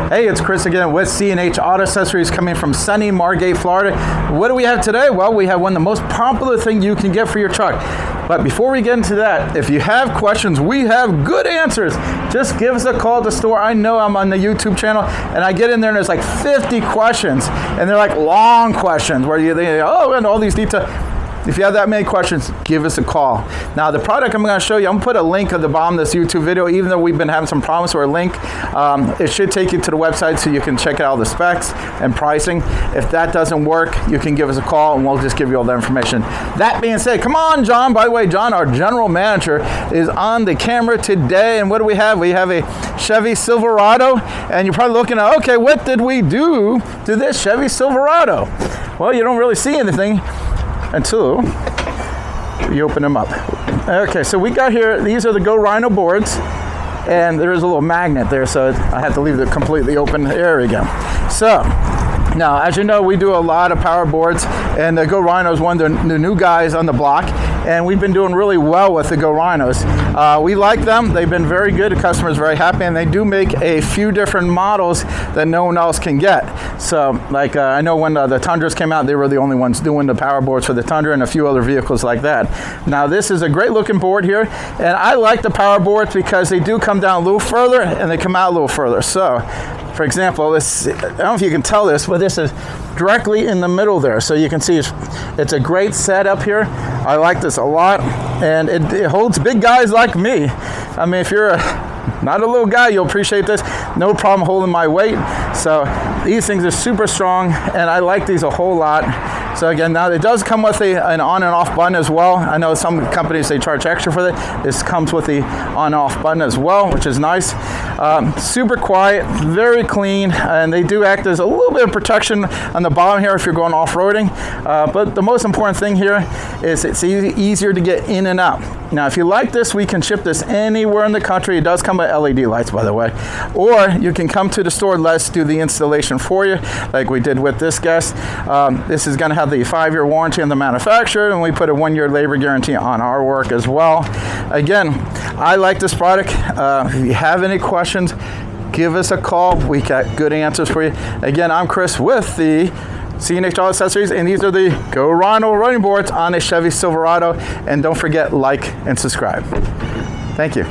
Hey, it's Chris again with C&H Auto Accessories coming from sunny Margate, Florida. What do we have today? Well, we have one of the most popular things you can get for your truck. But before we get into that, if you have questions, we have good answers. Just give us a call at the store. I know I'm on the YouTube channel, and I get in there and there's like 50 questions, and they're like long questions where you think, oh, and all these details. If you have that many questions, give us a call. Now, the product I'm going to show you, I'm going to put a link at the bottom of this YouTube video, even though we've been having some problems with a link. It should take you to the website so you can check out all the specs and pricing. If that doesn't work, you can give us a call and we'll just give you all the information. That being said, come on, John. By the way, John, our general manager, is on the camera today. And what do we have? We have a Chevy Silverado. And you're probably looking at, okay, what did we do to this Chevy Silverado? Well, you don't really see anything until you open them up. Okay, so we got here, these are the Go Rhino boards, and there is a little magnet there, so I had to leave it completely open. There we go. So, now, as you know, we do a lot of power boards, and the Go Rhino is one of the new guys on the block, and we've been doing really well with the Go Rhinos. We like them. They've been very good. The customer's very happy, and they do make a few different models that no one else can get. So, like, I know when the Tundras came out, they were the only ones doing the power boards for the Tundra and a few other vehicles like that. Now, this is a great looking board here, and I like the power boards because they do come down a little further, and they come out a little further. So, for example, I don't know if you can tell this, but this is directly in the middle there. So you can see it's a great setup here. I like this a lot, and it holds big guys like me. I mean, if you're not a little guy, you'll appreciate this. No problem holding my weight. So these things are super strong, and I like these a whole lot. So again, now it does come with an on and off button as well. I know some companies, they charge extra for that. This comes with the on off button as well, which is nice. Super quiet, very clean, and they do act as a little bit of protection on the bottom here if you're going off-roading. But the most important thing here is it's easier to get in and out. Now, if you like this, we can ship this anywhere in the country. It does come with LED lights, by the way. Or you can come to the store and let's do the installation for you, like we did with this guest. This is going to have the 5-year warranty on the manufacturer, and we put a 1-year labor guarantee on our work as well. Again, I like this product. If you have any questions, give us a call. We got good answers for you. Again, I'm Chris with the C&H Auto Accessories, and these are the Go Rhino running boards on a Chevy Silverado. And don't forget, like and subscribe. Thank you.